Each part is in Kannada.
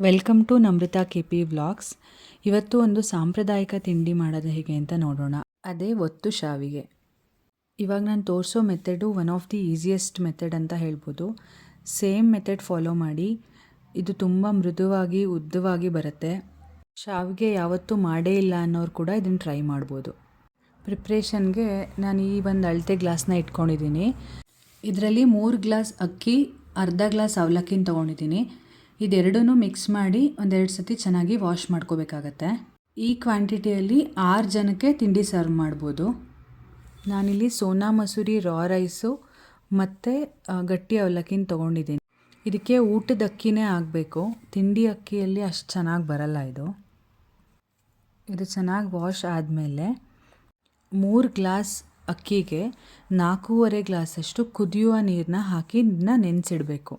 Welcome to Namrata KP vlogs. ಇವತ್ತು ಒಂದು ಸಾಂಪ್ರದಾಯಿಕ ತಿಂಡಿ ಮಾಡೋದು ಹೇಗೆ ಅಂತ ನೋಡೋಣ. ಅದೇ ಒತ್ತು ಶಾವಿಗೆ. ಇವಾಗ ನಾನು ತೋರಿಸೋ method one of the easiest method ಅಂತ ಹೇಳ್ಬೋದು. ಸೇಮ್ ಮೆಥಡ್ ಫಾಲೋ ಮಾಡಿ. ಇದು ತುಂಬ ಮೃದುವಾಗಿ ಉದ್ದವಾಗಿ ಬರುತ್ತೆ. ಶಾವಿಗೆ ಯಾವತ್ತೂ ಮಾಡೇ ಇಲ್ಲ ಅನ್ನೋರು ಕೂಡ ಇದನ್ನು ಟ್ರೈ ಮಾಡ್ಬೋದು. ಪ್ರಿಪ್ರೇಷನ್ಗೆ ನಾನು ಈ ಒಂದು ಅಳತೆ ಗ್ಲಾಸ್ನ ಇಟ್ಕೊಂಡಿದ್ದೀನಿ. ಇದರಲ್ಲಿ 3 ಗ್ಲಾಸ್ ಅಕ್ಕಿ, ಅರ್ಧ ಗ್ಲಾಸ್ ಅವಲಕ್ಕಿನ ತೊಗೊಂಡಿದ್ದೀನಿ. ಇದೆರಡನ್ನೂ ಮಿಕ್ಸ್ ಮಾಡಿ ಒಂದೆರಡು ಸತಿ ಚೆನ್ನಾಗಿ ವಾಶ್ ಮಾಡ್ಕೋಬೇಕಾಗತ್ತೆ. ಈ ಕ್ವಾಂಟಿಟಿಯಲ್ಲಿ 6 ಜನಕ್ಕೆ ತಿಂಡಿ ಸರ್ವ್ ಮಾಡ್ಬೋದು. ನಾನಿಲ್ಲಿ ಸೋನಾ ಮಸೂರಿ ರಾ ರೈಸು ಮತ್ತು ಗಟ್ಟಿ ಅವಲಕ್ಕಿನ ತೊಗೊಂಡಿದ್ದೀನಿ. ಇದಕ್ಕೆ ಊಟದ ಅಕ್ಕಿನೇ ಆಗಬೇಕು, ತಿಂಡಿ ಅಕ್ಕಿಯಲ್ಲಿ ಅಷ್ಟು ಚೆನ್ನಾಗಿ ಬರಲ್ಲ ಇದು ಚೆನ್ನಾಗಿ ವಾಶ್ ಆದಮೇಲೆ 3 ಗ್ಲಾಸ್ ಅಕ್ಕಿಗೆ 4.5 ಗ್ಲಾಸಷ್ಟು ಕುದಿಯುವ ನೀರನ್ನ ಹಾಕಿ ಇದನ್ನ ನೆನೆಸಿಡಬೇಕು.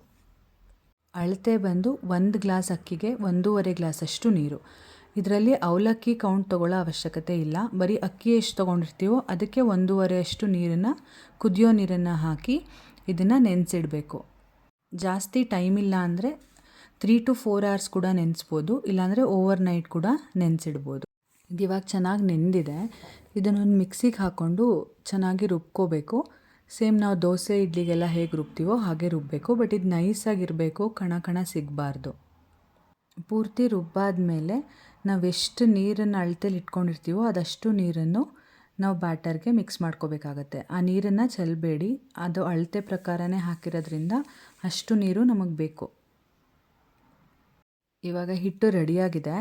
ಅಳತೆ ಬಂದು 1 ಗ್ಲಾಸ್ ಅಕ್ಕಿಗೆ 1.5 ಗ್ಲಾಸಷ್ಟು ನೀರು. ಇದರಲ್ಲಿ ಅವಲಕ್ಕಿ ಕೌಂಟ್ ತೊಗೊಳ್ಳೋ ಅವಶ್ಯಕತೆ ಇಲ್ಲ. ಬರೀ ಅಕ್ಕಿ ಎಷ್ಟು ತೊಗೊಂಡಿರ್ತೀವೋ ಅದಕ್ಕೆ 1.5 ಅಷ್ಟು ನೀರನ್ನು, ಕುದಿಯೋ ನೀರನ್ನು ಹಾಕಿ ಇದನ್ನು ನೆನೆಸಿಡಬೇಕು. ಜಾಸ್ತಿ ಟೈಮ್ ಇಲ್ಲ ಅಂದರೆ 3 to 4 hours ಕೂಡ ನೆನೆಸ್ಬೋದು, ಇಲ್ಲಾಂದರೆ ಓವರ್ ನೈಟ್ ಕೂಡ ನೆನೆಸಿಡ್ಬೋದು. ಇದು ಇವಾಗ ಚೆನ್ನಾಗಿ ನೆಂದಿದೆ. ಇದನ್ನೊಂದು ಮಿಕ್ಸಿಗೆ ಹಾಕ್ಕೊಂಡು ಚೆನ್ನಾಗಿ ರುಬ್ಕೋಬೇಕು. ಸೇಮ್ ನಾವು ದೋಸೆ ಇಡ್ಲಿಗೆಲ್ಲ ಹೇಗೆ ರುಬ್ತೀವೋ ಹಾಗೆ ರುಬ್ಬಬೇಕು. ಬಟ್ ಇದು ನೈಸಾಗಿರಬೇಕು, ಕಣ ಸಿಗಬಾರ್ದು. ಪೂರ್ತಿ ರುಬ್ಬಾದ್ಮೇಲೆ ನಾವೆಷ್ಟು ನೀರನ್ನು ಅಳತೆಲಿ ಇಟ್ಕೊಂಡಿರ್ತೀವೋ ಅದಷ್ಟು ನೀರನ್ನು ನಾವು ಬ್ಯಾಟರ್ಗೆ ಮಿಕ್ಸ್ ಮಾಡ್ಕೋಬೇಕಾಗತ್ತೆ. ಆ ನೀರನ್ನು ಚೆಲ್ಲಬೇಡಿ, ಅದು ಅಳತೆ ಪ್ರಕಾರನೇ ಹಾಕಿರೋದ್ರಿಂದ ಅಷ್ಟು ನೀರು ನಮಗೆ ಬೇಕು. ಇವಾಗ ಹಿಟ್ಟು ರೆಡಿಯಾಗಿದೆ.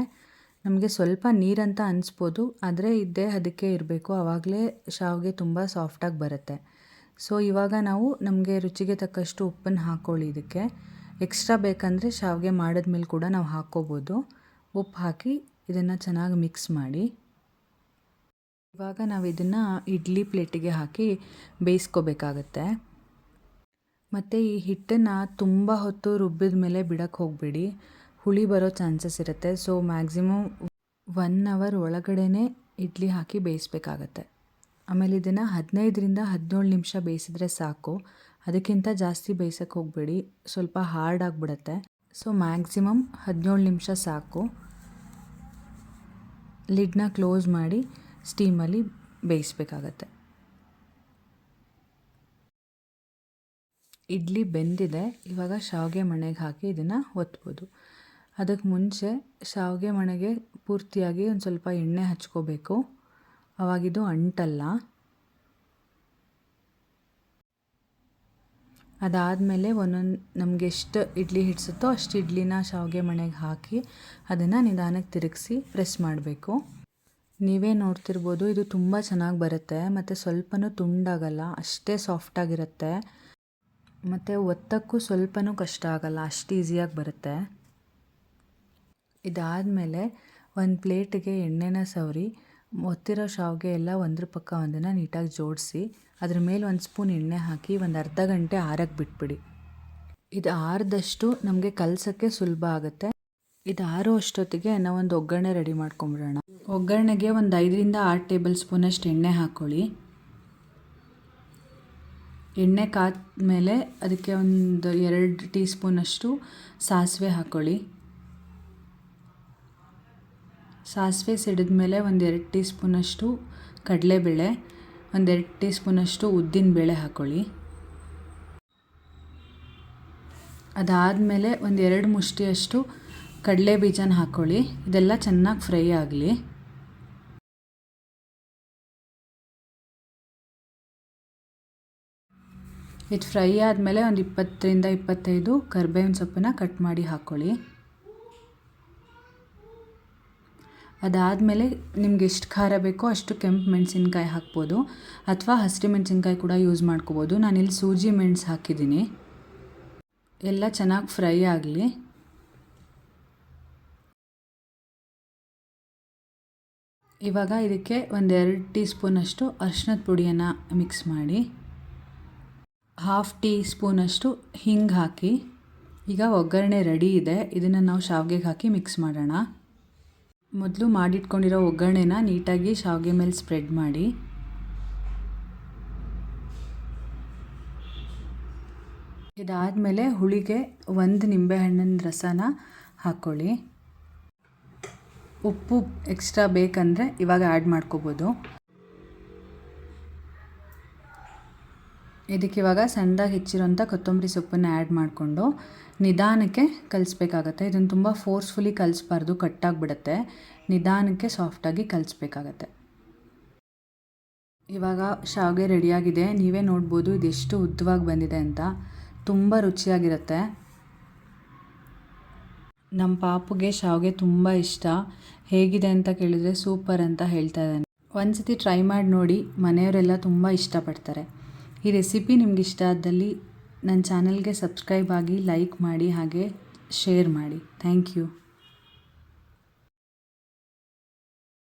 ನಮಗೆ ಸ್ವಲ್ಪ ನೀರಂತ ಅನಿಸ್ಬೋದು, ಆದರೆ ಇದ್ದೇ ಅದಕ್ಕೆ ಇರಬೇಕು, ಆವಾಗಲೇ ಶಾವಿಗೆ ತುಂಬ ಸಾಫ್ಟಾಗಿ ಬರುತ್ತೆ. ಸೊ ಇವಾಗ ನಾವು ನಮಗೆ ರುಚಿಗೆ ತಕ್ಕಷ್ಟು ಉಪ್ಪನ್ನು ಹಾಕ್ಕೊಳ್ಳಿ. ಇದಕ್ಕೆ ಎಕ್ಸ್ಟ್ರಾ ಬೇಕಂದರೆ ಶಾವಿಗೆ ಮಾಡಿದ್ಮೇಲೆ ಕೂಡ ನಾವು ಹಾಕ್ಕೋಬೋದು. ಉಪ್ಪು ಹಾಕಿ ಇದನ್ನು ಚೆನ್ನಾಗಿ ಮಿಕ್ಸ್ ಮಾಡಿ. ಇವಾಗ ನಾವು ಇದನ್ನು ಇಡ್ಲಿ ಪ್ಲೇಟಿಗೆ ಹಾಕಿ ಬೇಯಿಸ್ಕೋಬೇಕಾಗತ್ತೆ. ಮತ್ತು ಈ ಹಿಟ್ಟನ್ನು ತುಂಬ ಹೊತ್ತು ರುಬ್ಬಿದ ಮೇಲೆ ಬಿಡೋಕ್ಕೆ ಹೋಗಬೇಡಿ, ಹುಳಿ ಬರೋ ಚಾನ್ಸಸ್ ಇರುತ್ತೆ. ಸೊ ಮ್ಯಾಕ್ಸಿಮಮ್ 1 hour ಒಳಗಡೆ ಇಡ್ಲಿ ಹಾಕಿ ಬೇಯಿಸ್ಬೇಕಾಗತ್ತೆ. ಆಮೇಲೆ ಇದನ್ನು 15ರಿಂದ 17 ನಿಮಿಷ ಬೇಯಿಸಿದ್ರೆ ಸಾಕು. ಅದಕ್ಕಿಂತ ಜಾಸ್ತಿ ಬೇಯಿಸೋಕ್ಕೆ ಹೋಗಬೇಡಿ, ಸ್ವಲ್ಪ ಹಾರ್ಡ್ ಆಗಿಬಿಡುತ್ತೆ. ಸೊ ಮ್ಯಾಕ್ಸಿಮಮ್ 17 ನಿಮಿಷ ಸಾಕು. ಲಿಡ್ನ ಕ್ಲೋಸ್ ಮಾಡಿ ಸ್ಟೀಮಲ್ಲಿ ಬೇಯಿಸ್ಬೇಕಾಗತ್ತೆ. ಇಡ್ಲಿ ಬೆಂದಿದೆ. ಇವಾಗ ಶಾವಿಗೆ ಮಣೆಗೆ ಹಾಕಿ ಇದನ್ನು ಒತ್ಬೋದು. ಅದಕ್ಕೆ ಮುಂಚೆ ಶಾವಿಗೆ ಮಣೆಗೆ ಪೂರ್ತಿಯಾಗಿ ಒಂದು ಸ್ವಲ್ಪ ಎಣ್ಣೆ ಹಚ್ಕೋಬೇಕು, ಅವಾಗಿದು ಅಂಟಲ್ಲ. ಅದಾದಮೇಲೆ ಒಂದೊಂದು ನಮಗೆ ಎಷ್ಟು ಇಡ್ಲಿ ಹಿಡಿಸುತ್ತೋ ಅಷ್ಟು ಇಡ್ಲಿನ ಶಾವಿಗೆ ಮಣೆಗೆ ಹಾಕಿ ಅದನ್ನು ನಿಧಾನಕ್ಕೆ ತಿರುಗಿಸಿ ಪ್ರೆಸ್ ಮಾಡಬೇಕು. ನೀವೇ ನೋಡ್ತಿರ್ಬೋದು, ಇದು ತುಂಬ ಚೆನ್ನಾಗಿ ಬರುತ್ತೆ ಮತ್ತು ಸ್ವಲ್ಪನೂ ತುಂಡಾಗಲ್ಲ, ಅಷ್ಟೇ ಸಾಫ್ಟಾಗಿರುತ್ತೆ. ಮತ್ತು ಒತ್ತಕ್ಕೂ ಸ್ವಲ್ಪನೂ ಕಷ್ಟ ಆಗಲ್ಲ, ಅಷ್ಟು ಈಸಿಯಾಗಿ ಬರುತ್ತೆ. ಇದಾದಮೇಲೆ ಒಂದು ಪ್ಲೇಟಿಗೆ ಎಣ್ಣೆನ ಸವರಿ ಒತ್ತಿರೋ ಶಾವಿಗೆ ಎಲ್ಲ ಒಂದ್ರ ಪಕ್ಕ ಒಂದನ್ನು ನೀಟಾಗಿ ಜೋಡಿಸಿ ಅದ್ರ ಮೇಲೆ 1 ಸ್ಪೂನ್ ಎಣ್ಣೆ ಹಾಕಿ ಒಂದು ಅರ್ಧ ಗಂಟೆ ಆರಕ್ಕೆ ಬಿಟ್ಬಿಡಿ. ಇದು ಆರಿದಷ್ಟು ನಮಗೆ ಕಲಸೋಕ್ಕೆ ಸುಲಭ ಆಗುತ್ತೆ. ಇದು ಆರೋ ಅಷ್ಟೊತ್ತಿಗೆ ನಾವು ಒಂದು ಒಗ್ಗರಣೆ ರೆಡಿ ಮಾಡ್ಕೊಂಬಿಡೋಣ. ಒಗ್ಗರಣೆಗೆ ಒಂದು 5ರಿಂದ 6 ಟೇಬಲ್ ಸ್ಪೂನಷ್ಟು ಎಣ್ಣೆ ಹಾಕ್ಕೊಳ್ಳಿ. ಎಣ್ಣೆ ಕಾದ ಮೇಲೆ ಅದಕ್ಕೆ ಒಂದು 2 ಟೀ ಸ್ಪೂನಷ್ಟು ಸಾಸಿವೆ ಹಾಕ್ಕೊಳ್ಳಿ. ಸಾಸಿವೆ ಸಿಡಿದ ಮೇಲೆ ಒಂದು 2 ಟೀ ಸ್ಪೂನಷ್ಟು ಕಡಲೆಬೇಳೆ, ಒಂದು 2 ಟೀ ಸ್ಪೂನಷ್ಟು ಉದ್ದಿನಬೇಳೆ ಹಾಕ್ಕೊಳ್ಳಿ. ಅದಾದಮೇಲೆ ಒಂದು 2 ಮುಷ್ಟಿಯಷ್ಟು ಕಡಲೆ ಬೀಜನ ಹಾಕ್ಕೊಳ್ಳಿ. ಇದೆಲ್ಲ ಚೆನ್ನಾಗಿ ಫ್ರೈ ಆಗಲಿ. ಇದು ಫ್ರೈ ಆದಮೇಲೆ ಒಂದು 20ರಿಂದ 25 ಕರಿಬೇವಿನ ಸೊಪ್ಪನ್ನ ಕಟ್ ಮಾಡಿ ಹಾಕ್ಕೊಳ್ಳಿ. ಅದಾದಮೇಲೆ ನಿಮ್ಗೆ ಎಷ್ಟು ಖಾರ ಬೇಕೋ ಅಷ್ಟು ಕೆಂಪು ಮೆಣಸಿನ್ಕಾಯಿ ಹಾಕ್ಬೋದು, ಅಥವಾ ಹಸಿರು ಮೆಣಸಿನ್ಕಾಯಿ ಕೂಡ ಯೂಸ್ ಮಾಡ್ಕೋಬೋದು. ನಾನಿಲ್ಲಿ ಸೂಜಿ ಮೆಣಸು ಹಾಕಿದ್ದೀನಿ. ಎಲ್ಲ ಚೆನ್ನಾಗಿ ಫ್ರೈ ಆಗಲಿ. ಇವಾಗ ಇದಕ್ಕೆ ಒಂದು 2 ಟೀ ಸ್ಪೂನಷ್ಟು ಅರಿಶಿಣದ ಪುಡಿಯನ್ನು ಮಿಕ್ಸ್ ಮಾಡಿ, 1/2 ಟೀ ಸ್ಪೂನಷ್ಟು ಹಿಂಗೆ ಹಾಕಿ. ಈಗ ಒಗ್ಗರಣೆ ರೆಡಿ ಇದೆ. ಇದನ್ನು ನಾವು ಶಾವಿಗೆಗೆ ಹಾಕಿ ಮಿಕ್ಸ್ ಮಾಡೋಣ. ಮೊದಲು ಮಾಡಿಟ್ಕೊಂಡಿರೋ ಒಗ್ಗರಣೆನ ನೀಟಾಗಿ ಶಾವಿಗೆ ಮೇಲೆ ಸ್ಪ್ರೆಡ್ ಮಾಡಿ. ಇದಾದಮೇಲೆ ಹುಳಿಗೆ 1 ನಿಂಬೆಹಣ್ಣಿನ ರಸನ ಹಾಕ್ಕೊಳ್ಳಿ. ಉಪ್ಪು ಎಕ್ಸ್ಟ್ರಾ ಬೇಕಂದರೆ ಇವಾಗ ಆ್ಯಡ್ ಮಾಡ್ಕೋಬೋದು. ಇದಕ್ಕಿವಾಗ ಸಣ್ಣದಾಗಿ ಹೆಚ್ಚಿರೋಂಥ ಕೊತ್ತಂಬರಿ ಸೊಪ್ಪನ್ನು ಆ್ಯಡ್ ಮಾಡಿಕೊಂಡು ನಿಧಾನಕ್ಕೆ ಕಲಿಸ್ಬೇಕಾಗತ್ತೆ. ಇದನ್ನು ತುಂಬ ಫೋರ್ಸ್ಫುಲಿ ಕಲಿಸ್ಬಾರ್ದು, ಕಟ್ಟಾಗಿಬಿಡುತ್ತೆ. ನಿಧಾನಕ್ಕೆ ಸಾಫ್ಟಾಗಿ ಕಲಿಸ್ಬೇಕಾಗತ್ತೆ. ಇವಾಗ ಶಾವಿಗೆ ರೆಡಿಯಾಗಿದೆ. ನೀವೇ ನೋಡ್ಬೋದು ಇದೆಷ್ಟು ಉದ್ದವಾಗಿ ಬಂದಿದೆ ಅಂತ. ತುಂಬ ರುಚಿಯಾಗಿರುತ್ತೆ. ನಮ್ಮ ಪಾಪುಗೆ ಶಾವಿಗೆ ತುಂಬ ಇಷ್ಟ. ಹೇಗಿದೆ ಅಂತ ಕೇಳಿದರೆ ಸೂಪರ್ ಅಂತ ಹೇಳ್ತಾ ಇದ್ದಾನೆ. ಒಂದು ಸತಿ ಟ್ರೈ ಮಾಡಿ ನೋಡಿ, ಮನೆಯವರೆಲ್ಲ ತುಂಬ ಇಷ್ಟಪಡ್ತಾರೆ. ಈ ರೆಸಿಪಿ ನಿಮ್ಗೆ ಇಷ್ಟ ಆದಲ್ಲಿ ನನ್ನ ಚಾನಲ್ಗೆ ಸಬ್ಸ್ಕ್ರೈಬ್ ಆಗಿ, ಲೈಕ್ ಮಾಡಿ, ಹಾಗೆ ಶೇರ್ ಮಾಡಿ. Thank you.